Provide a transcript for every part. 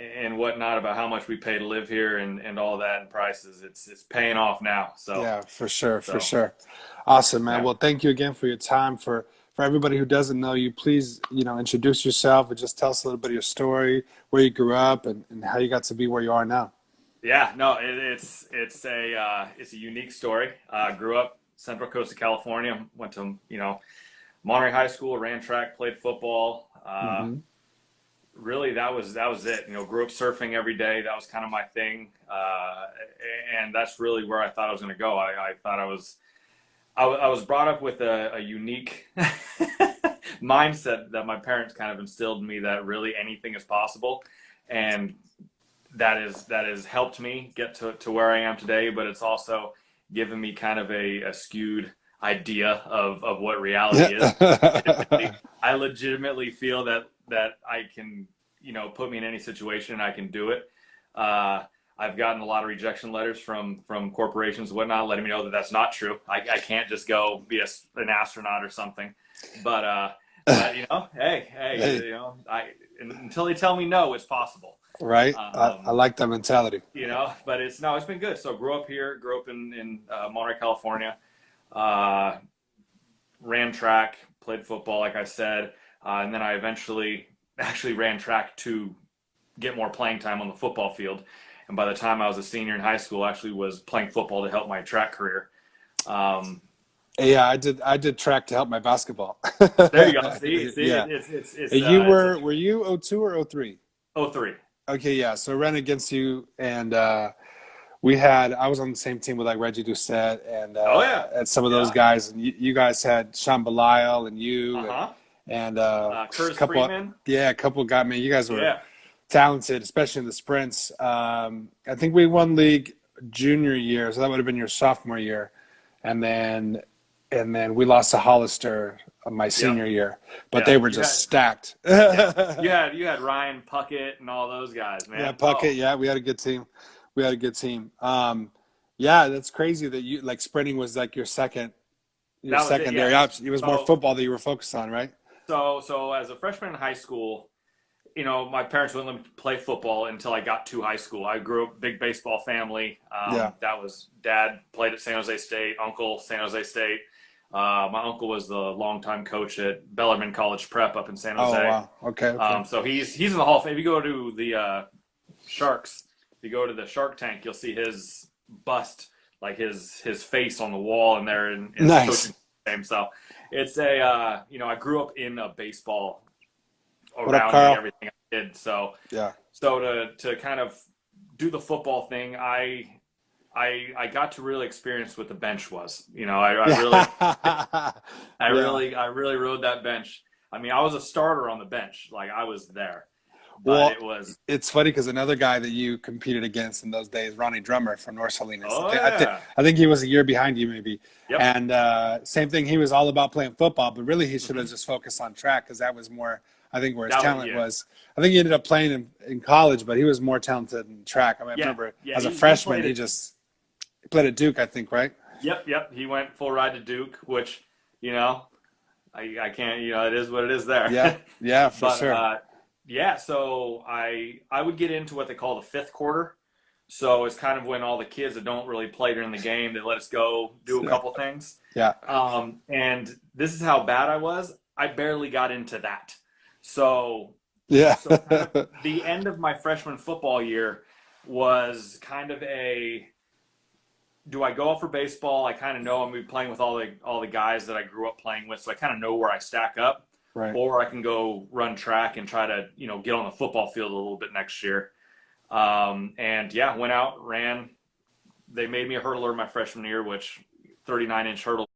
and whatnot about how much we pay to live here and all that and prices. It's paying off now. So Yeah, for sure, for so sure. Awesome, man. yeah. Well, thank you again for your time. For everybody who doesn't know you, please, introduce yourself and just tell us a little bit of your story, where you grew up, and how you got to be where you are now. Yeah, no, it's a unique story. Grew up Central Coast of California. Went to Monterey High School, ran track, played football. Hmm. Really, that was it. Grew up surfing every day. That was kind of my thing, and that's really where I thought I was going to go. I thought I was brought up with a unique mindset that my parents kind of instilled in me that really anything is possible, and that has helped me get to where I am today. But it's also given me kind of a skewed idea of what reality is. I legitimately feel that I can, put me in any situation and I can do it. I've gotten a lot of rejection letters from corporations and whatnot, letting me know that that's not true. I can't just go be an astronaut or something. But hey, Hey, until they tell me no, it's possible. right? I Um, like that mentality. but it's been good. So grew up in Monterey, California. Uh, Ran track, played football, like I said, and then I eventually actually ran track to get more playing time on the football field. And by the time I was a senior in high school, I actually was playing football to help my track career. Um, Yeah, I did track to help my basketball. there you go. See, Yeah. You it's a were you '02 or '03? '03. Okay, yeah. So I ran against you, and I was on the same team with like Reggie Doucette Oh yeah, and some of those yeah. guys, and you guys had Sean Belial and Uh you huh. and a Curtis couple, Freeman. yeah, a couple of guys. Man, you guys were Yeah, talented, especially in the sprints. I think we won league junior year, so that would have been your sophomore year, and then we lost to Hollister my yep, senior year, but yeah. they were You just had stacked. yeah. You had Ryan Puckett and all those guys, Yeah, man. Puckett. Oh, Yeah, we had a good team. We had a good team. Yeah, that's crazy that you like sprinting was like your that was it. secondary Yeah. option. It was more So football that you were focused on, right? so as a freshman in high school, my parents wouldn't let me play football until I got to high school. I grew up big baseball family. Yeah. That was dad played at San Jose State, uncle San Jose State. My uncle was the longtime coach at Bellarmine College Prep up in San Oh Jose. wow. Okay. Okay. So he's in the Hall of Fame. If you go to the Sharks, if you go to the Shark Tank, you'll see his bust, like his face on the wall in there in his Nice. coaching game. So it's I grew up in a baseball What up, around me, Carl? everything I did. Yeah. So to kind of do the football thing, I got to really experience what the bench was. Yeah. Yeah. I really rode that bench. I mean, I was a starter on the bench, like I was there, but Well, it was it's funny because another guy that you competed against in those days, Ronnie Drummer from North Salinas. oh yeah, I think he was a year behind you, maybe. yep, And same thing. He was all about playing football, but really he should have hmm just focused on track because that was more, I think, where his that was talent yeah, was. I think he ended up playing in college, but he was more talented in track. I mean, I yeah, remember yeah. as a He freshman, played it. he played at Duke, I think, right? Yep. He went full ride to Duke, which you know I can't it is what it is Yeah, there. yeah, for But sure. yeah, so I would get into what they call the fifth quarter. So it's kind of when all the kids that don't really play during the game, they let us go do a Yeah, couple things. yeah, And this is how bad I was. I barely got into that. So yeah. so kind of the end of my freshman football year was kind of a do I go out for baseball? I kind of know I'm gonna be playing with all the guys that I grew up playing with, so I kind of know where I stack up. Right. Or I can go run track and try to get on the football field a little bit next year. And yeah, went out, ran. They made me a hurdler my freshman year, which 39-inch hurdle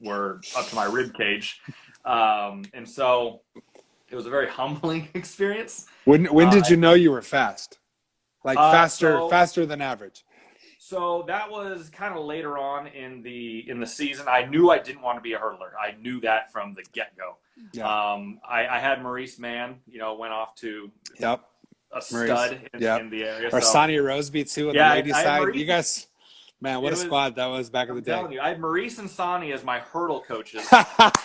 were up to my rib cage. And so it was a very humbling experience. When did Uh, you know you were fast? Like uh, faster, so faster than average. So that was kind of later on in the season. I knew I didn't want to be a hurdler. I knew that from the get go. Yeah. I had Maurice Mann, went off to Yep. a Maurice. stud Yep. in the area. Or So Sonia Roseby too on the yeah, ladies' I had side. You Maurice. guys, man, what It a was. squad that was back in the I'm day. telling you, I had Maurice and Sonny as my hurdle coaches,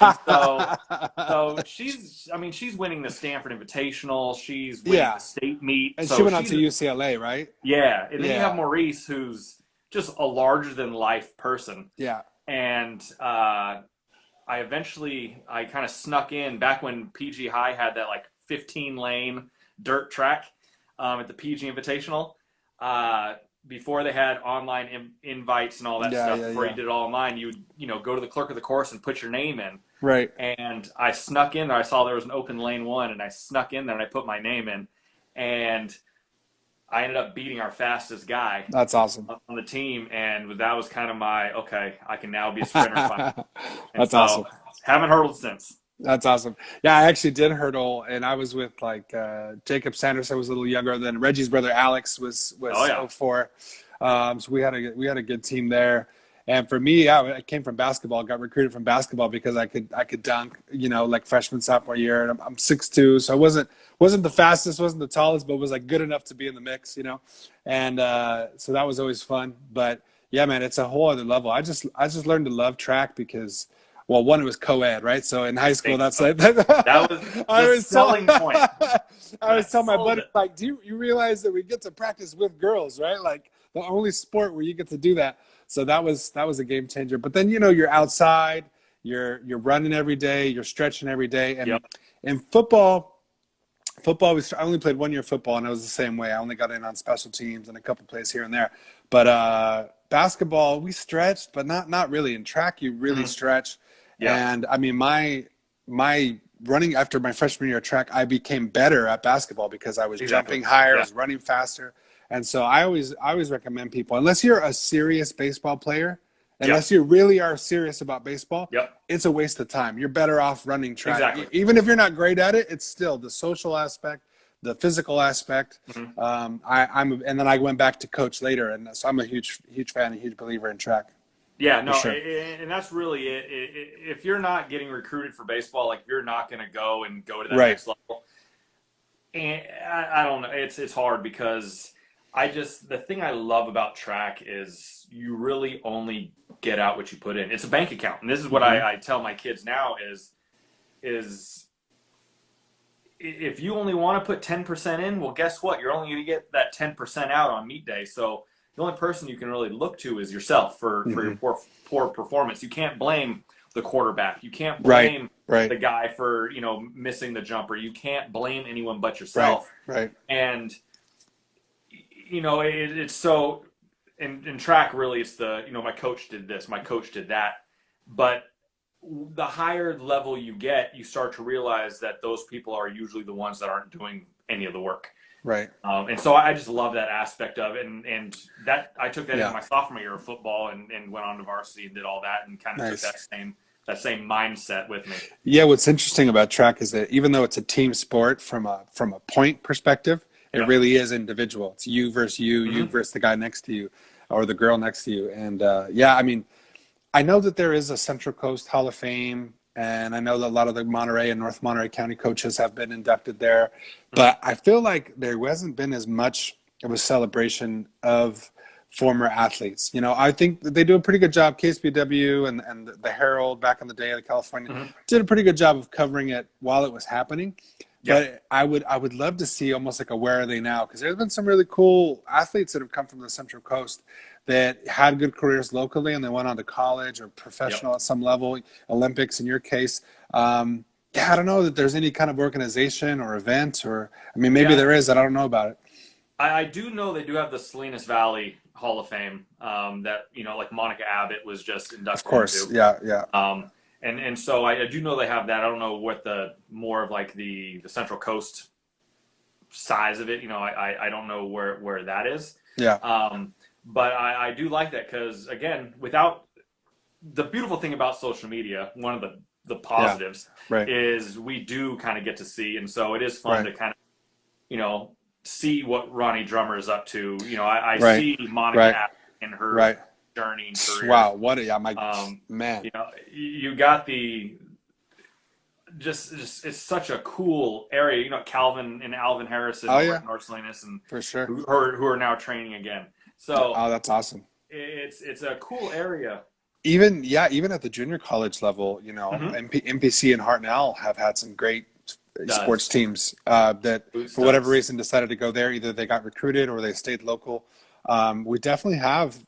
and so she's. I mean, she's winning the Stanford Invitational. She's winning the Yeah. state meet. And she So went on to she's UCLA, right? yeah. And then you have Yeah. Maurice, who's just a larger than life person, Yeah. and I kind of snuck in back when PG High had that like 15 lane dirt track at the PG Invitational. Uh, Before they had online invites and all that Yeah, stuff, yeah, before you yeah. did it all online, you go to the clerk of the course and put your name in. Right. And I snuck in there. I saw there was an open lane one, and I snuck in there and I put my name in, and I ended up beating our fastest guy That's awesome. on the team, and that was kind of my okay. I can now be a sprinter finally, and That's so awesome. haven't hurdled since. That's awesome. Yeah, I actually did hurdle, and I was with like Jacob Sanderson was a little younger than Reggie's brother Alex Oh was yeah, 04. So we had a good team there. And for me, yeah, I came from basketball. Got recruited from basketball because I could dunk, like freshman sophomore year, and I'm 6'2", so I wasn't the fastest, wasn't the tallest, but was like good enough to be in the mix. And so that was always fun. But yeah, man, it's a whole other level. I just learned to love track because. Well, one, it was co-ed, right? So in high school, that's like that was I the was tell selling point. I was That telling my sold buddy it. like, do you realize that we get to practice with girls, right? Like the only sport where you get to do that. So that was a game changer. But then you're outside, you're running every day, you're stretching every day, and Yep. in football I only played 1 year football, and I was the same way. I only got in on special teams and a couple plays here and there. But basketball, we stretched, but not really. In track, you really Mm-hmm. stretch. Yeah. And I mean, my running after my freshman year of track, I became better at basketball because I was Exactly. jumping higher, I Yeah. was running faster. And so I always recommend people, unless you're a serious baseball player, Yeah. unless you really are serious about baseball, Yep. it's a waste of time. You're better off running track. Exactly. Even if you're not great at it, it's still the social aspect, the physical aspect. Mm-hmm. And then I went back to coach later, and so I'm a huge fan, a huge believer in track Yeah, for no, sure. and that's really it. If you're not getting recruited for baseball, like you're not going to go to that Right. next level. And I don't know, it's hard because the thing I love about track is you really only get out what you put in. It's a bank account, and this is what Hmm. I tell my kids now is if you only want to put 10% in, well, guess what? You're only going to get that 10% out on meet day. So the only person you can really look to is yourself for your Hmm. poor performance. You can't blame the quarterback. You can't Right. blame Right. the guy for missing the jumper. You can't blame anyone but Right. yourself. Right. And it's so in track really it's my coach did this, my coach did that, but the higher level you get, you start to realize that those people are usually the ones that aren't doing any of the work. Right. And so I just love that aspect of it, and that I took that into Yeah. my sophomore year of football and went on to varsity and did all that and kind of took Nice. that same mindset with me. Yeah, what's interesting about track is that even though it's a team sport from a point perspective, it Yep. really is individual. It's you versus you, you Mm-hmm. versus the guy next to you, or the girl next to you. And yeah, I mean, I know that there is a Central Coast Hall of Fame, and I know that a lot of the Monterey and North Monterey County coaches have been inducted there, Mm-hmm. but I feel like there hasn't been as much of a celebration of former athletes. I think that they do a pretty good job. KSBW and the Herald back in the day, the California, Mm-hmm. did a pretty good job of covering it while it was happening. Yep. But I would love to see almost like a where are they now? Because there's been some really cool athletes that have come from the Central Coast that had good careers locally and they went on to college or professional Yep. at some level, Olympics in your case. Yeah, I don't know that there's any kind of organization or event, or I mean, maybe Yeah. there is. I don't know about it. I do know they do have the Salinas Valley Hall of Fame that like Monica Abbott was just Of inducted course, into. yeah, yeah, And so I do know they have that. I don't know what the more of like the Central Coast size of it. I don't know where that is. yeah, But I do like that because again, without the beautiful thing about social media, one of the yeah, positives right, is we do kind of get to see, and so it is fun right, to kind of see what Ronnie Drummer is up to. I right, see Monica right, Abbott in her right. journey and career. Wow, what a yeah, my Um, man, you got just it's such a cool area. You know, Calvin and Alvin Harrison Oh over yeah, at North Salinas, and for sure. who are now training again. So Oh, that's awesome. it's a cool area. Even yeah, even at the junior college level, Mm-hmm. MPC and Hartnell have had some great sports Does teams that, Boots for whatever does. reason, decided to go there. Either they got recruited or they stayed local. We definitely have,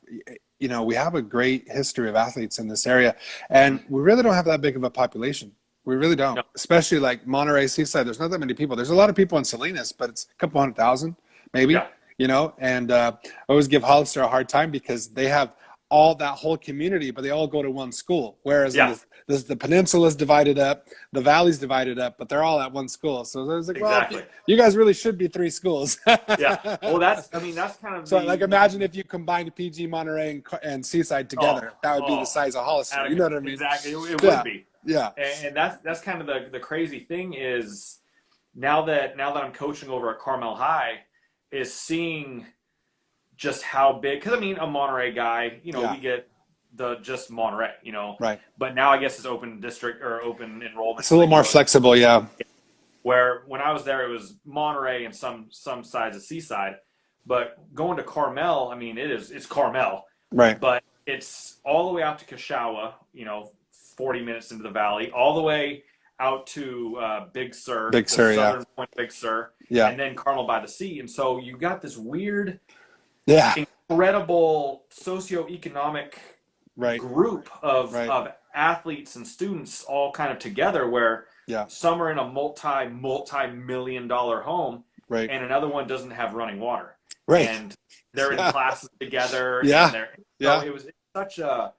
we have a great history of athletes in this area, Mm-hmm. and we really don't have that big of a population. We really don't, No, especially like Monterey Seaside. There's not that many people. There's a lot of people in Salinas, but it's a couple 100,000 maybe. yeah, And I always give Hollister a hard time because they have all that whole community, but they all go to one school. Whereas in yeah, this the peninsula is divided up, the valley's divided up, but they're all at one school. So I was like, well, exactly. you guys really should be three schools. Yeah. Well, I mean, that's kind of So like, the imagine if you combined PG, Monterey, and Seaside oh, together. That would be the oh, size of Hollister. You know what I mean? exactly. It would Yeah, be, yeah, and that's kind of the crazy thing is now that I'm coaching over at Carmel High, is seeing just how big. Because I mean, a Monterey guy, yeah. we get the just Monterey, Right. but now I guess it's open district or open enrollment, It's a so they little can more go to flexible. Yeah. where when I was there, it was Monterey and some sides of Seaside. But going to Carmel, I mean, it's Carmel, Right. but it's all the way out to Cashawa, 40 minutes into the valley, all the way out to Big Sur, Big the Sur. Yeah. southern point of Big Sur, Yeah. and then Carmel by the Sea. And so you got this weird, Yeah. incredible socioeconomic Right. group Right. of athletes and students all kind of together where Yeah. some are in a multi-million-dollar home Right. and another one doesn't have running water. Right. And they're in classes together and Yeah. they're so Yeah. it was such a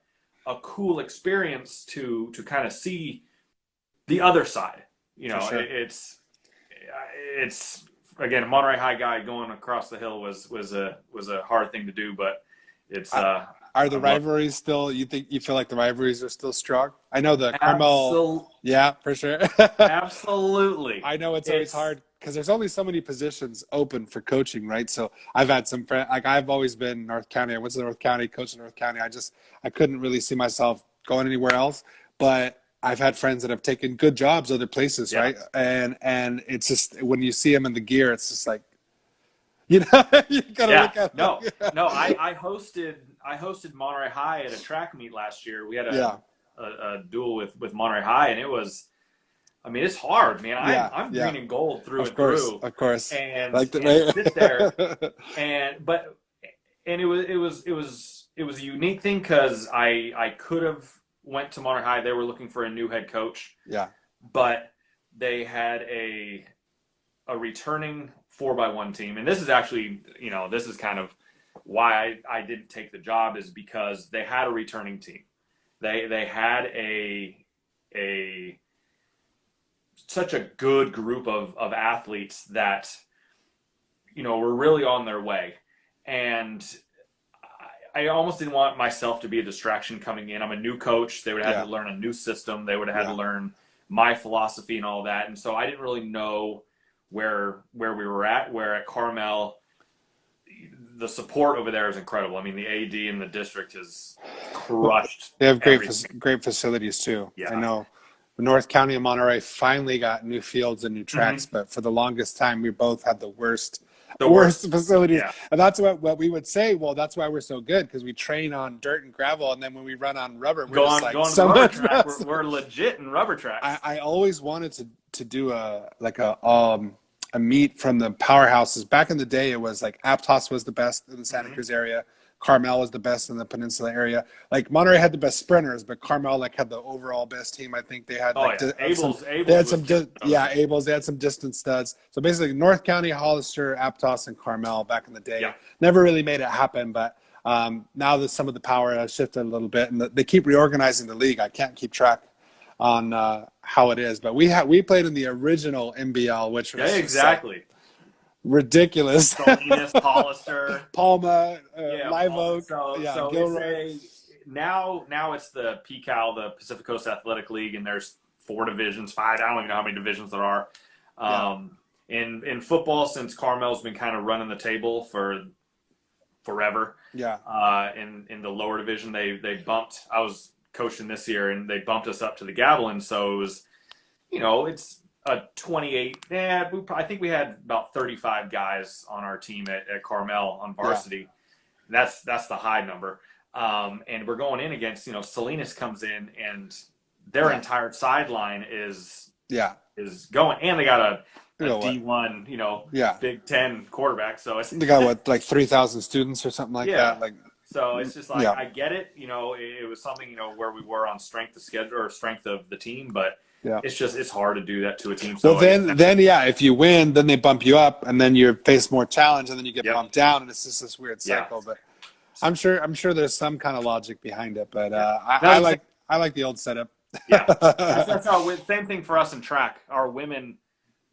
cool experience to kind of see the other side. For sure. It's again, a Monterey High guy going across the hill was a hard thing to do, but it's Are the I'm looking rivalries still? You feel like the rivalries are still strong? I know the Carmel. absolutely. Yeah, for sure. Absolutely. I know it's always It's hard because there's only so many positions open for coaching, right? So I've had some friends, like I've always been North County. I went to North County, coached in North County. I couldn't really see myself going anywhere else. But I've had friends that have taken good jobs other places, yeah. right? And it's just when you see them in the gear, it's just like, you gotta Yeah. look at them. No. No, I hosted Monterey High at a track meet last year. We had Yeah, a duel with Monterey High and it was I mean it's hard, man. yeah, I'm yeah. green and gold through Of and course, through. of course. And Like the to sit there right? and it was a unique thing because I could have went to Monterey High. They were looking for a new head coach, Yeah, but they had a returning 4x1 team, and this is actually this is kind of why I didn't take the job is because they had a returning team. They had a such a good group of athletes that were really on their way, and I almost didn't want myself to be a distraction coming in. I'm a new coach. They would have had yeah, to learn a new system. They would have had to yeah. learn my philosophy and all that. And so I didn't really know where we were at. Where at Carmel, the support over there is incredible. I mean, the AD in the district has crushed They have everything. great facilities too. I Yeah. know North County and Monterey finally got new fields and new tracks, Mm-hmm. but for the longest time we both had the The worst worst. facilities. Yeah. And that's what we would say. Well, that's why we're so good because we train on dirt and gravel, and then when we run on rubber, we're just like Going to the so rubber much track. faster. We're legit in rubber tracks. I always wanted to do a meet from the powerhouses. Back in the day, it was like Aptos was the best in the Santa Mm-hmm. Cruz area. Carmel was the best in the Peninsula area. Like Monterey had the best sprinters, but Carmel like had the overall best team. I think they had Oh like yeah, Abel's they had was some just Abels. They had some distant studs. So basically, North County, Hollister, Aptos, and Carmel back in the day yeah. never really made it happen. But now that some of the power has shifted a little bit, and they keep reorganizing the league, I can't keep track on how it is. But we played in the original MBL, which Yeah, was just like exactly. ridiculous. Salinas, Hollister. Palma, Yeah, Live Paul, Oak, so yeah, so Gilroy. now it's the PCAL, the Pacific Coast Athletic League, and there's 4 divisions, 5. I don't even know how many divisions there are. Yeah, In football, since Carmel's been kind of running the table for forever, yeah, in the lower division, they bumped. I was coaching this year, and they bumped us up to the Gavilan, so it was it's a 28. Yeah, I think we had about 35 guys on our team at Carmel on Yeah. varsity. That's the high number. And we're going in against, Salinas comes in and their Yeah. entire sideline Yeah. is going, and they got You a know what? D1, Yeah. Big Ten quarterback. So it's They got what, like 3,000 students or something like yeah. that. Like, So it's just like yeah. I get it. It was something where we were on strength of schedule or strength of the team, but Yeah. it's hard to do that to a team. Well, So then, yeah, if you win, then they bump you up, and then you face more challenge, and then you get yep, bumped down, and it's just this weird yeah, cycle. But I'm sure there's some kind of logic behind it. But yeah. I, Now I the same, like I like the old setup. yeah, that's how same thing for us in track. Our women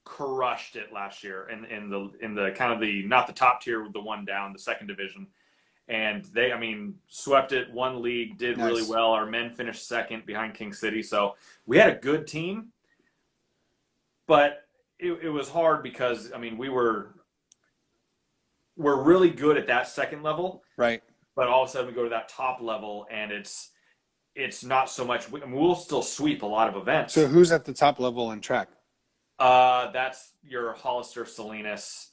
crushed it last year in the kind of the not the top tier, the one down, the second division. And they, I mean, swept it, won league, did really Nice. well. Our men finished second behind King City. So we had a good team, but it was hard because, I mean, we're really good at that second level, Right. but all of a sudden we go to that top level and it's not so much. I mean, we'll still sweep a lot of So events. who's at the top level in track? That's your Hollister Salinas.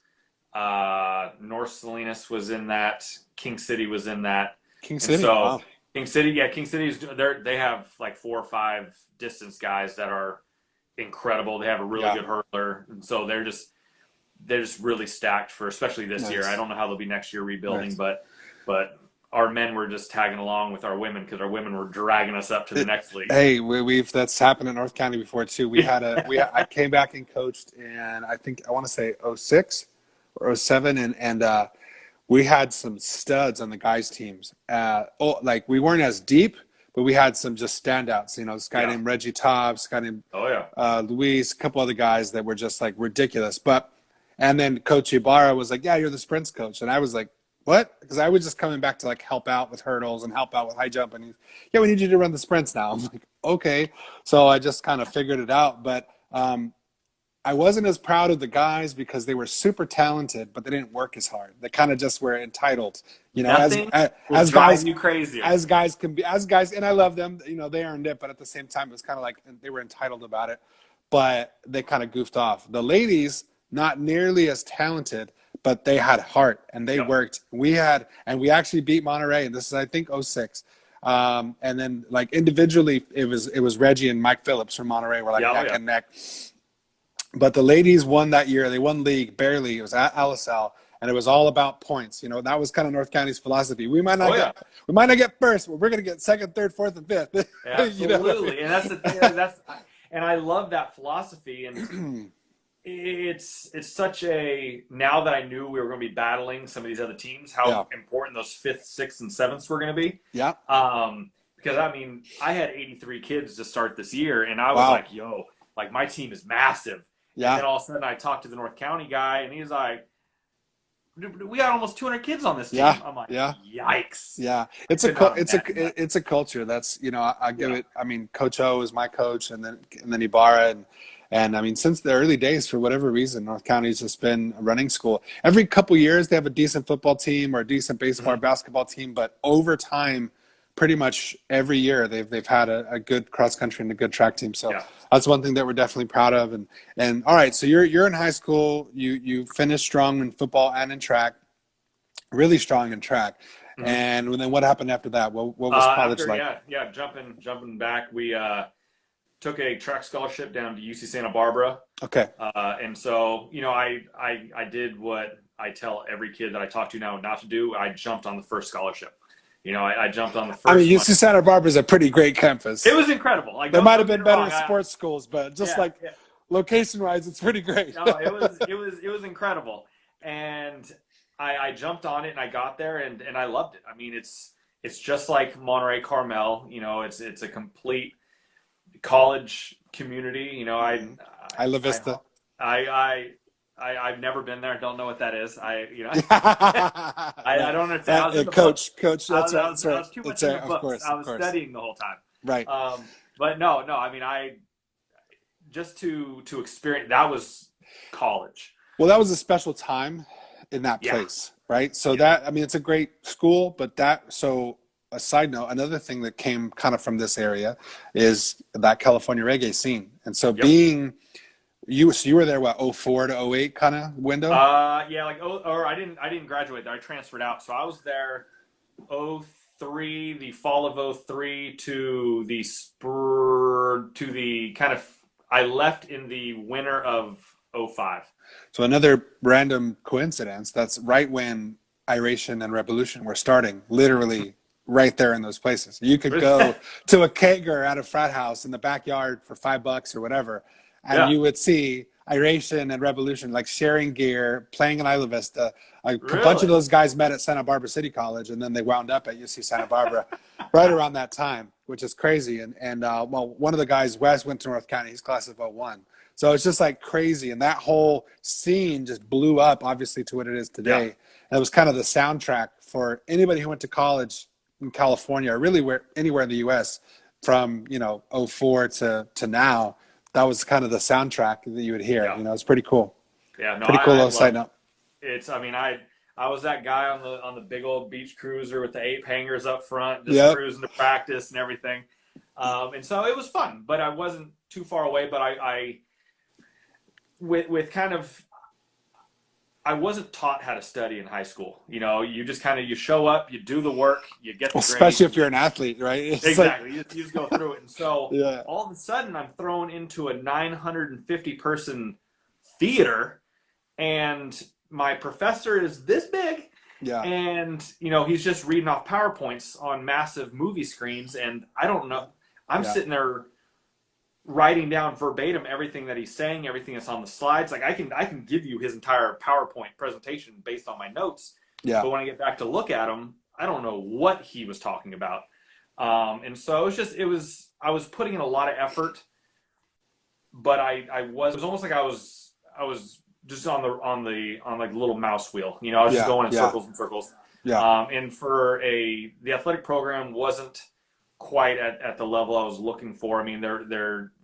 North Salinas was in that. King City was in that. King And City. so Wow. King City's they have like 4 or 5 distance guys that are incredible. They have a really Yeah. good hurler, and so they're just really stacked for especially this year. I Nice. don't know how they'll be next year rebuilding, Nice. but our men were just tagging along with our women because our women were dragging us up to the next league. Hey, we've that's happened in North County before too. I came back and coached in I want to say '06 or '07, and we had some studs on the guys teams. Like we weren't as deep, but we had some just standouts. This guy Yeah. named Reggie Tobbs, this guy named Oh yeah. Luis, a couple other guys that were just like ridiculous. And then Coach Ibarra was like, "Yeah, you're the sprints coach," and I was like, "What?" Because I was just coming back to like help out with hurdles and help out with high jump, and he's, "Yeah, we need you to run the sprints now." I'm like, "Okay," so I just kind of figured it out, but I wasn't as proud of the guys because they were super talented, but they didn't work as hard. They kind of just were entitled, as Nothing as, will as drive guys you crazier. as guys can be as guys, and I love them. They earned it, but at the same time, it was kind of like they were entitled about it, but they kind of goofed off. The ladies, not nearly as talented, but they had heart and they Yep. worked. We actually beat Monterey, and this is I think '06. And then like individually, it was Reggie and Mike Phillips from Monterey were like Yeah. Oh neck yeah. and neck. But the ladies won that year. They won league barely. It was at Alisal, and it was all about points. That was kind of North County's philosophy. We might not Oh yeah. get first, but we're going to get second, third, fourth, and fifth. Absolutely. And that's the thing. And I love that philosophy. And it's such a now that I knew we were going to be battling some of these other teams, Yeah, how important those fifth, sixth, and sevenths were going to be. yeah. Because I mean, I had 83 kids to start this year, and I was Wow. like, "Yo, like my team is massive." And Yeah, then all of a sudden, I talked to the North County guy, and he's like, "We got almost 200 kids on this team." yeah, I'm like, yeah. "Yikes!" Yeah, I it's a could not it's a imagine that. it's a culture that's I give Yeah. it. I mean, Coach O is my coach, and then Ibarra, and I mean since the early days, for whatever reason, North County's just been a running school. Every couple years, they have a decent football team or a decent baseball or Mhm. basketball team, but over time, pretty much every year they've had a good cross country and a good track team. So Yeah. that's one thing that we're definitely proud of. And all right, so you're in high school, you finished strong in football and in track, really strong in track. Mhm. And then what happened after that? What was college After like? yeah, jumping back, we took a track scholarship down to UC Santa Barbara, Okay. and so I did what I tell every kid that I talk to now not to do. I jumped on the first scholarship. I jumped on the I mean, first one. UC Santa Barbara is a pretty great campus. It was incredible. Like There don't, might have don't get been me better wrong. sports schools, but just Yeah, like yeah. location-wise, it's pretty great. No, it was incredible, and I jumped on it and I got there and I loved it. I mean, it's just like Monterey Carmel. It's a complete college community. Isla I Vista. I've never been there. Don't know what that is. I Right. don't understand. I was in the Coach, books. coach, I that's was, I right, was, that's I right. was too That's much in right. the Of books. course, I of was course. studying the whole time. Right. But no. I mean, I just to experience that was college. Well, that was a special time in that Yeah, place, right? So yeah, that, I mean, it's a great school, but a side note, another thing that came kind of from this area is that California reggae scene. And so Yep. being you, so you were there, what, '04 to '08 kind of window? Yeah, like or I didn't graduate there. I transferred out. So I was there '03, the fall of '03 to the spur to the kind of I left in the winter of '05. So another random coincidence, that's right when Iration and Revolution were starting, literally right there in those places. You could go to a kegger at a frat house in the backyard for $5 or whatever, and Yeah. you would see Iration and Revolution like sharing gear, playing in Isla Vista. A bunch of Really? those guys met at Santa Barbara City College, and then they wound up at UC Santa Barbara right around that time, which is crazy. And well, one of the guys, Wes, went to North County. He's class of '01. So it's just like crazy. And that whole scene just blew up, obviously, to what it is Yeah. today. And it was kind of the soundtrack for anybody who went to college in California, or really anywhere in the US from, '04 to now. That was kind of the soundtrack that you would hear. Yeah. It's pretty cool. Yeah. No, Pretty cool I little side love note. it's. I mean, I was that guy on the big old beach cruiser with the 8 hangers up front, just Yep. cruising to practice and everything. And so it was fun, but I wasn't too far away. But I with kind of I wasn't taught how to study in high school. You just kind of you show up, you do the work, you get the grades. Especially if you're an athlete, right? It's like, Exactly. You just go through it. And so yeah. all of a sudden I'm thrown into a 950 person theater and my professor is this big Yeah. and he's just reading off PowerPoints on massive movie screens and I don't know. I'm Yeah. sitting there writing down verbatim everything that he's saying, everything that's on the slides. Like I can give you his entire PowerPoint presentation based on my notes. Yeah. But when I get back to look at him, I don't know what he was talking about. And so I was putting in a lot of effort, but it was almost like I was just on like the little mouse wheel. I was just Yeah. going in Yeah. circles and circles. Yeah. And for the athletic program wasn't quite at the level I was looking for. I mean,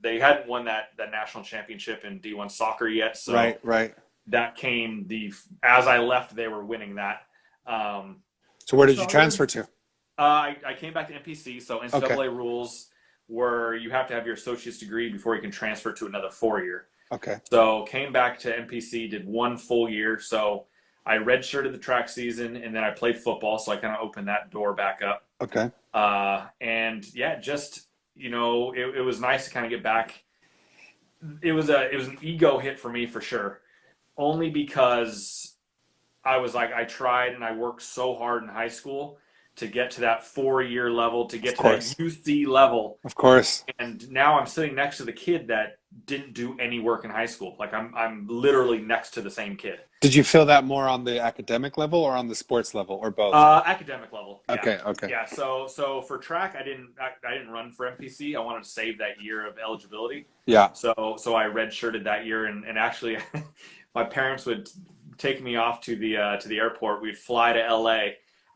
they hadn't won that national championship in D1 soccer yet, so Right. that came as I left, they were winning that. So where did you So transfer to? I came back to NPC. So NCAA Okay. rules were you have to have your associate's degree before you can transfer to another 4-year. Okay. So came back to NPC, did 1 full year. So I redshirted the track season, and then I played football. So I kind of opened that door back up. Okay. And yeah, just it was nice to kind of get back. It was an ego hit for me for sure, only because I was like I tried and I worked so hard in high school to get to that 4-year level, to get Of to that course. UC level, Of course. and now I'm sitting next to the kid that didn't do any work in high school. Like I'm literally next to the same kid. Did you feel that more on the academic level or on the sports level or both? Academic level. Yeah. Okay. Yeah. So for track, I didn't run for MPC. I wanted to save that year of eligibility. Yeah. So I redshirted that year, and actually, my parents would take me off to the airport. We'd fly to LA.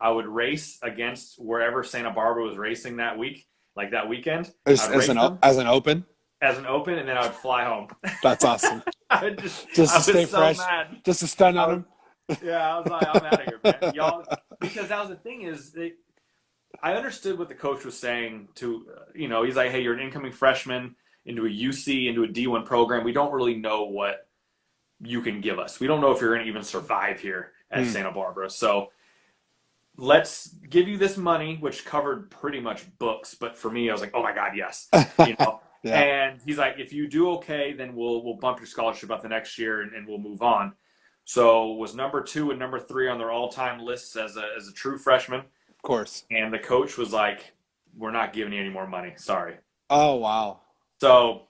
I would race against wherever Santa Barbara was racing that week, like that weekend. As an open? As an open, and then I would fly home. That's awesome. I Just to stay so fresh. mad. Just to stun on him. Yeah, I was like, I'm out of here, man. Y'all, because that was the thing is, I understood what the coach was saying to, he's like, hey, you're an incoming freshman into a UC, into a D1 program. We don't really know what you can give us. We don't know if you're going to even survive here at Santa Barbara. So let's give you this money, which covered pretty much books. But for me, I was like, oh my God, yes. Yeah. And he's like, if you do okay, then we'll bump your scholarship up the next year and we'll move on. So was number 2 and number 3 on their all-time lists as a true freshman. Of course. And the coach was like, we're not giving you any more money. Sorry. Oh, wow. So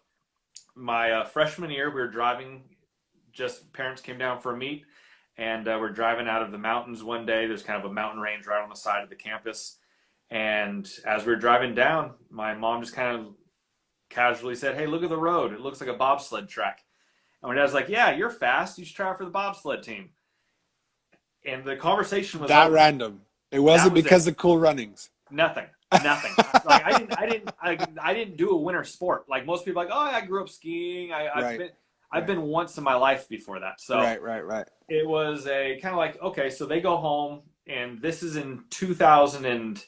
my freshman year, we were driving, just parents came down for a meet, and we're driving out of the mountains one day. There's kind of a mountain range right on the side of the campus. And as we were driving down, my mom just kind of casually said, hey, look at the road. It looks like a bobsled track. And my dad's like, yeah, you're fast. You should try out for the bobsled team. And the conversation was that over. random. It wasn't was because it. of cool runnings. Nothing. Like I didn't do a winter sport. Like most people, like, oh, I grew up skiing. I've been once in my life before that. So Right. it was a kind of like, okay, so they go home, and this is in 2000 and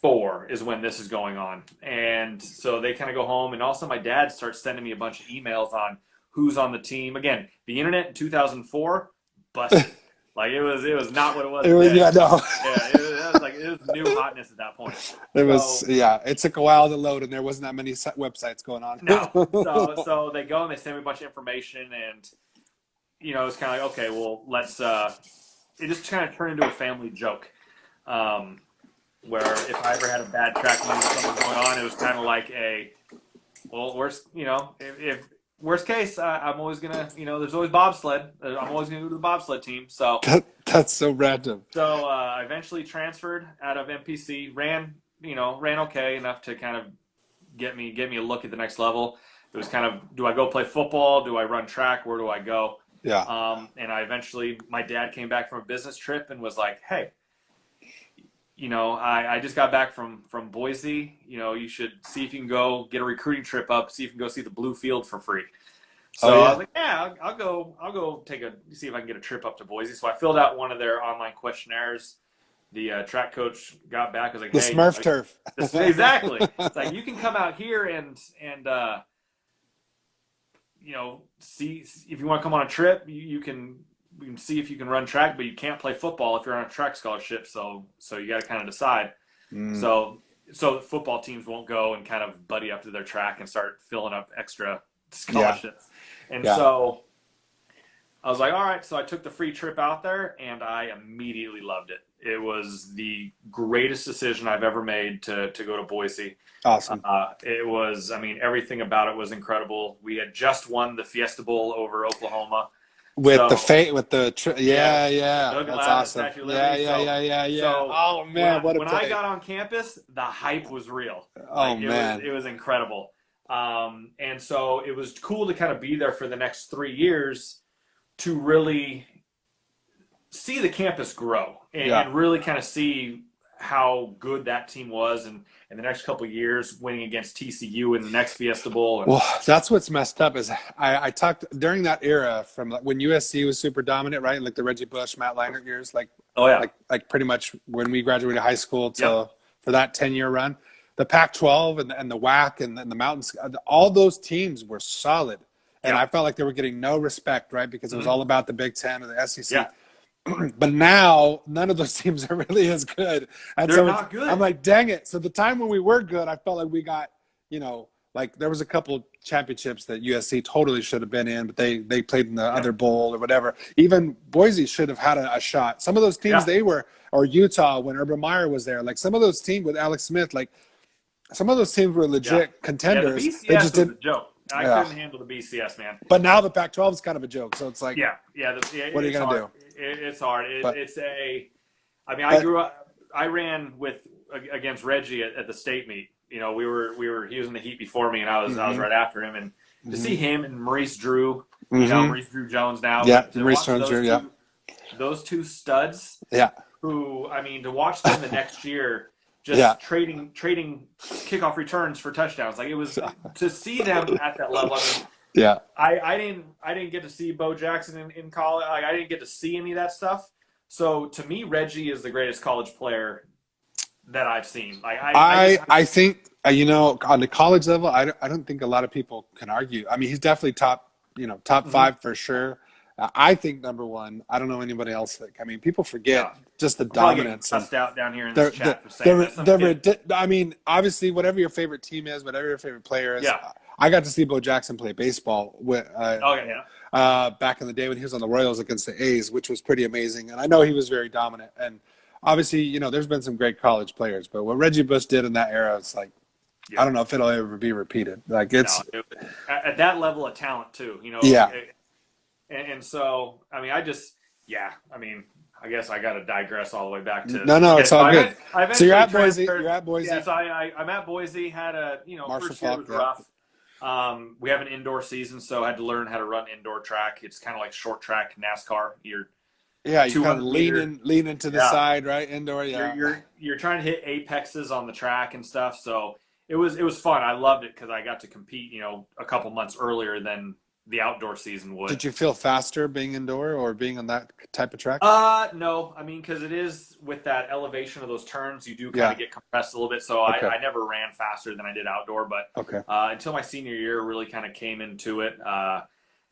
4 is when this is going on. And so they kind of go home, and also my dad starts sending me a bunch of emails on who's on the team. Again, the internet in 2004 busted. Like it was not what it was It was, today. yeah, no. Yeah, it was new hotness at that point. It So was, yeah. It took a while to load, and there wasn't that many websites going on. no, so they go and they send me a bunch of information, and it's kind of like, okay, well, let's. It just kind of turned into a family joke. Where if I ever had a bad track meet or something going on, it was kind of like well, if worst case, I'm always gonna, there's always bobsled. I'm always gonna go to the bobsled team. So That's so random. so I eventually transferred out of MPC, ran okay enough to kind of get me a look at the next level. It was kind of, do I go play football? Do I run track? Where do I go? Yeah. And my dad came back from a business trip and was like, hey, I just got back from Boise. You should see if you can go get a recruiting trip up, see if you can go see the Blue Field for free. So Oh, yeah. I was like, yeah, I'll go see if I can get a trip up to Boise. So I filled out one of their online questionnaires. The track coach got back, was like, The hey, Smurf turf. exactly. It's like, you can come out here and see if you want to come on a trip, you can see if you can run track, but you can't play football if you're on a track scholarship. So you got to kind of decide. Mm. So football teams won't go and kind of buddy up to their track and start filling up extra scholarships. Yeah. And so I was like, all right. So I took the free trip out there, and I immediately loved it. It was the greatest decision I've ever made to go to Boise. Awesome. It was, everything about it was incredible. We had just won the Fiesta Bowl over Oklahoma. With So, that's awesome. Yeah. So Oh man, when I got on campus, the hype was real. It was incredible. And so it was cool to kind of be there for the next 3 years to really see the campus grow and really kind of see how good that team was, and in the next couple of years winning against TCU in the next Fiesta Bowl. Well, that's what's messed up is I talked during that era from when USC was super dominant, right? Like the Reggie Bush, Matt Leinart years, like pretty much when we graduated high school for that 10-year run. The Pac-12 and the WAC and the Mountains, all those teams were solid. And I felt like they were getting no respect, right? Because it was all about the Big Ten or the SEC. Yeah. But now none of those teams are really as good. And they're not good. I'm like, dang it. So the time when we were good, I felt like we got, like there was a couple championships that USC totally should have been in, but they played in the other bowl or whatever. Even Boise should have had a shot. Some of those teams or Utah when Urban Meyer was there, like some of those teams with Alex Smith, like some of those teams were legit contenders. The BCS they just was a joke. I couldn't handle the BCS, man. But now the Pac-12 is kind of a joke. So it's like, what are you going to do? It's hard. I ran against Reggie at the state meet. He was in the heat before me, and I was right after him. And to see him and Maurice Drew, Maurice Drew Jones now. Yeah, Maurice Drew, those two studs. Yeah. Who, to watch them the next year, just trading kickoff returns for touchdowns. Like, it was to see them at that level. I didn't get to see Bo Jackson in college. Like, I didn't get to see any of that stuff. So to me, Reggie is the greatest college player that I've seen. Like, I think on the college level, I don't think a lot of people can argue. He's definitely top 5 for sure. I think number 1. I don't know anybody else that. People forget just the dominance. Cussed out down here in this chat for saying that. Obviously, whatever your favorite team is, whatever your favorite player is. Yeah. I got to see Bo Jackson play baseball back in the day when he was on the Royals against the A's, which was pretty amazing. And I know he was very dominant. And obviously, there's been some great college players, but what Reggie Bush did in that era, it's like, I don't know if it'll ever be repeated. Like at that level of talent too, And so, I guess I got to digress all the way back to. No, it's all good. So you're at Boise. Yeah, so I'm at Boise. Had a first year was rough. We have an indoor season, so I had to learn how to run indoor track. It's kind of like short track NASCAR. You kind of lean into the side, right? Indoor, You're trying to hit apexes on the track and stuff. So it was fun. I loved it because I got to compete, a couple months earlier than the outdoor season would. Did you feel faster being indoor or being on that type of track? No, I mean, because it is with that elevation of those turns, you do kind Yeah. of get compressed a little bit. So Okay. I never ran faster than I did outdoor, but Okay. until my senior year, really kind of came into it.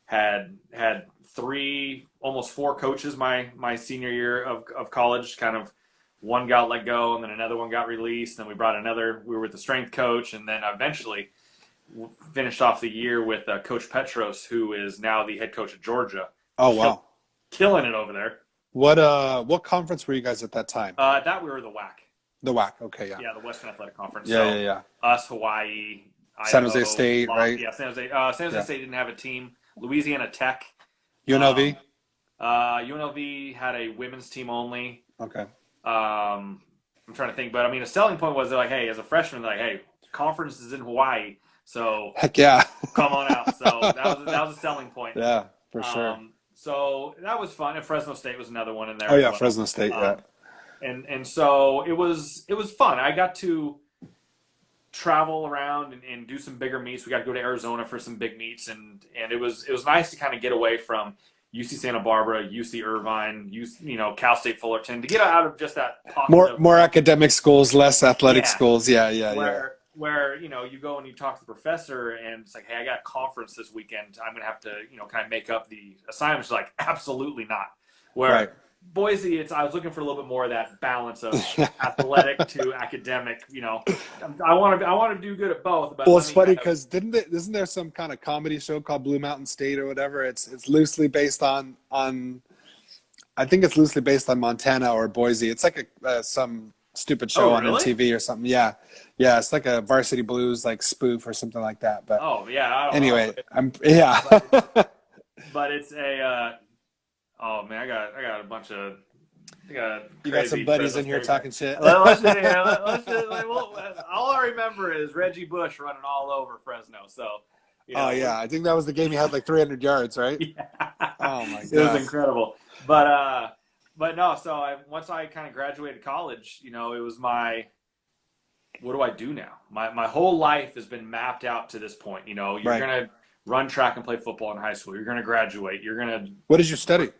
Had three, almost four coaches my senior year of college. Kind of one got let go, and then another one got released. And we brought another. We were with the strength coach, and then eventually finished off the year with Coach Petros, who is now the head coach of Georgia. Oh, wow. Killing it over there. What conference were you guys at that time? That we were the WAC. The WAC. Okay, yeah. Yeah, the Western Athletic Conference. Yeah, so yeah. us, Hawaii, San Idaho, Jose State, right? Yeah, San Jose State didn't have a team. Louisiana Tech. UNLV? UNLV had a women's team only. Okay. I'm trying to think, but I mean, a selling point was they're like, hey, as a freshman, they're like, hey, conference is in Hawaii, so Heck yeah. come on out. So that was a selling point. Yeah, for sure. So that was fun. And Fresno State was another one in there. Oh yeah, as well. Fresno State. Yeah. And so it was fun. I got to travel around and do some bigger meets. We got to go to Arizona for some big meets, and it was nice to kind of get away from UC Santa Barbara, UC Irvine, Cal State Fullerton, to get out of just that more academic schools, less athletic schools. Yeah. Where you go and you talk to the professor and it's like, hey, I got a conference this weekend. I'm gonna have to kind of make up the assignments. Like, absolutely not. Where Boise, I was looking for a little bit more of that balance of athletic to academic. I want to do good at both. But well, it's funny because isn't there some kind of comedy show called Blue Mountain State or whatever? It's loosely based on I think it's loosely based on Montana or Boise. It's like some stupid show on MTV or something. Yeah, it's like a Varsity Blues like spoof or something like that. But anyway, but it's a. Oh man, I got a bunch of. You got some buddies in here talking shit. All I remember is Reggie Bush running all over Fresno. So. Oh yeah, I think that was the game. He had like 300 yards, right? Yeah. Oh my god, it was incredible. But no. So once I kind of graduated college, it was what do I do now? My whole life has been mapped out to this point. You're gonna run track and play football in high school. You're gonna graduate. You're gonna. What did you study?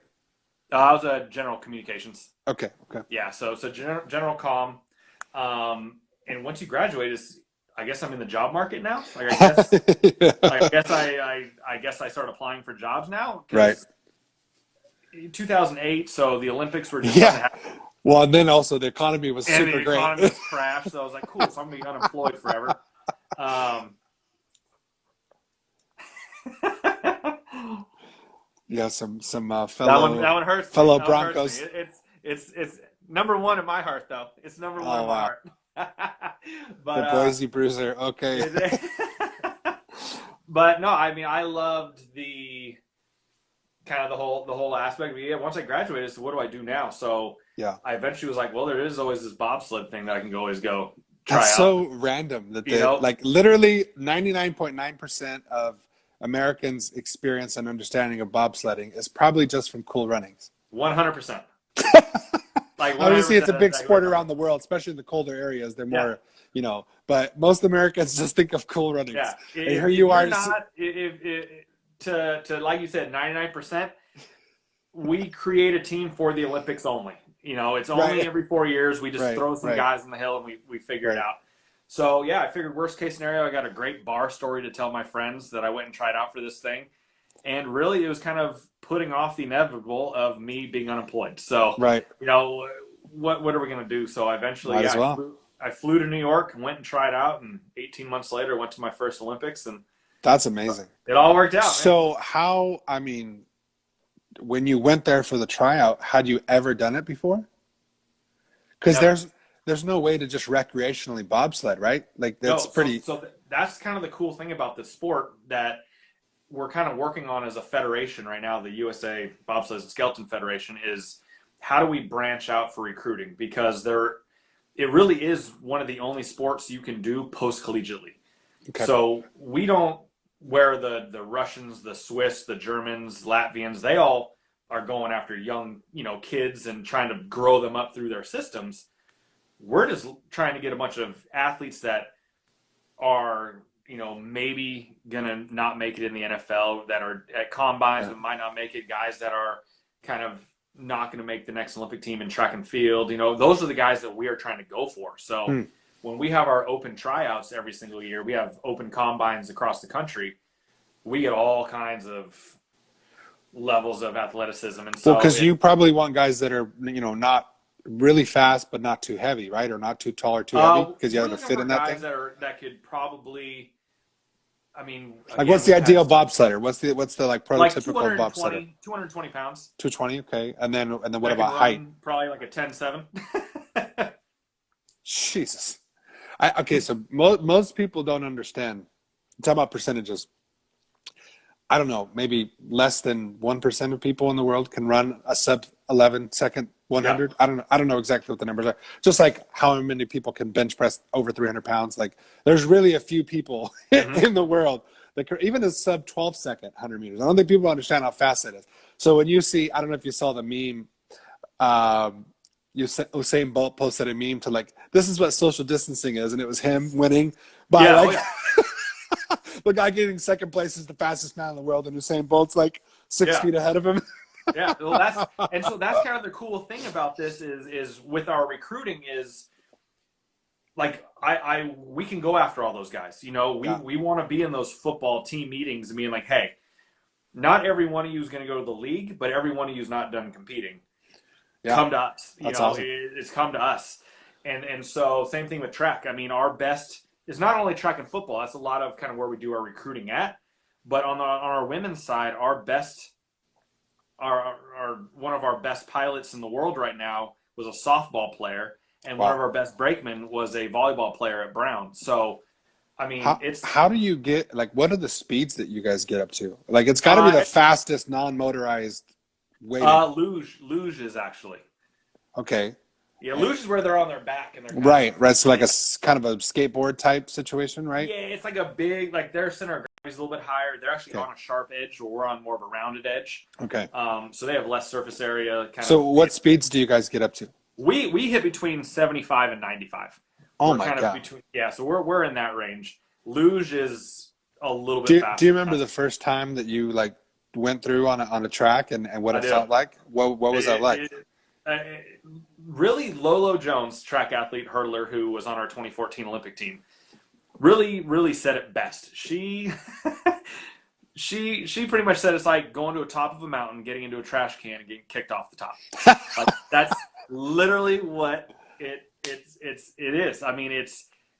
I was a general communications. Okay. Yeah, so general comm, and once you graduate, I guess I'm in the job market now. Like I guess I start applying for jobs now. Right. 2008, so the Olympics were just well, and then also the economy was super great. The economy crashed, so I was like, cool, so I'm gonna be unemployed forever. Yeah, some fellow that one hurts. Fellow Broncos. It's number one in my heart, though. It's number one in my heart. But the Boise Bruiser. Okay. But no, I mean, I loved the kind of the whole aspect. But once I graduated, so what do I do now? So I eventually was like, well, there is always this bobsled thing that I can always go try That's out. so random that like literally 99.9% of Americans' experience and understanding of bobsledding is probably just from Cool Runnings. 100%. Like obviously, it's a big sport around the world, especially in the colder areas. They're more, but most Americans just think of Cool Runnings. Yeah. And here you are. To like you said, 99%. We create a team for the Olympics only. It's only every 4 years. We just throw some guys in the hill and we figure it out. So, I figured worst case scenario, I got a great bar story to tell my friends that I went and tried out for this thing. And really, it was kind of putting off the inevitable of me being unemployed. So, what are we going to do? So, eventually, I flew to New York and went and tried out. And 18 months later, went to my first Olympics. And that's amazing. It all worked out. So, when you went there for the tryout, had you ever done it before? Because there's no way to just recreationally bobsled, right? Like that's pretty. So that's kind of the cool thing about this sport that we're kind of working on as a federation right now. The USA Bobsled and Skeleton Federation is how do we branch out for recruiting, because it really is one of the only sports you can do post collegiately. Okay. So we don't where the Russians, the Swiss, the Germans, Latvians, they all are going after young kids and trying to grow them up through their systems. We're just trying to get a bunch of athletes that are maybe gonna not make it in the NFL, that are at combines but might not make it, guys that are kind of not going to make the next Olympic team in track and field. Those are the guys that we are trying to go for. So when we have our open tryouts every single year, we have open combines across the country. We get all kinds of levels of athleticism. And so because you probably want guys that are, not really fast, but not too heavy, right? Or not too tall or too heavy, because you have to fit in that thing. That could probably, like, what's the ideal bobsledder? What's the like prototypical bobsledder? 220 pounds. 220, okay. And then what about height? Probably like a 10.7. Jesus. Okay, so most people don't understand. Talk about percentages. I don't know, maybe less than 1% of people in the world can run a sub 11 second 100. Yeah. I don't know exactly what the numbers are. Just like how many people can bench press over 300 pounds. Like, there's really a few people in the world that can, even a sub 12 second 100 meters. I don't think people understand how fast it is. So when you see, I don't know if you saw the meme, Usain Bolt posted a meme to, like, this is what social distancing is, and it was him winning by the guy getting second place is the fastest man in the world, and Usain Bolt's like 6 feet ahead of him. Yeah, well, that's kind of the cool thing about this is with our recruiting is, like, we can go after all those guys. We want to be in those football team meetings and being like, hey, not every one of you is going to go to the league, but every one of you is not done competing. Yeah. Come to us. That's awesome. It's come to us. And so same thing with track. Our best is not only track and football. That's a lot of kind of where we do our recruiting at. But on our women's side, our best, our one of our best pilots in the world right now was a softball player, and one of our best brakemen was a volleyball player at Brown. So, how do you get, like, what are the speeds that you guys get up to? Like, it's got to be the fastest non-motorized way. Luge is actually. Okay. Yeah, luge is where they're on their back and they're right. So like a kind of a skateboard type situation, right? Yeah, it's like a big, like, their center of gravity is a little bit higher. They're actually on a sharp edge, where we're on more of a rounded edge. Okay. So they have less surface area. So what speeds do you guys get up to? We hit between 75 and 95. Oh, my God. So we're in that range. Luge is a little bit faster. Do you remember the first time that you, like, went through on a track and what it felt like? What was that like? Really, Lolo Jones, track athlete, hurdler, who was on our 2014 Olympic team, really, really said it best. She pretty much said it's like going to the top of a mountain, getting into a trash can, and getting kicked off the top. Like, that's literally what it is.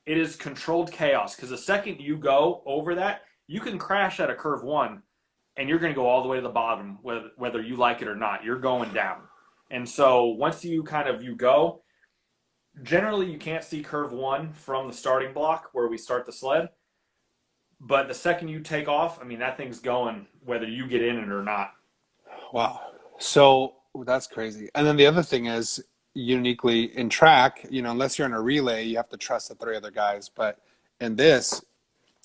It is controlled chaos, because the second you go over that, you can crash at a curve 1, and you're going to go all the way to the bottom, whether you like it or not. You're going down. And so once you go, generally you can't see curve 1 from the starting block where we start the sled. But the second you take off, that thing's going whether you get in it or not. Wow. So that's crazy. And then the other thing is, uniquely in track, unless you're in a relay, you have to trust the 3 other guys. But in this,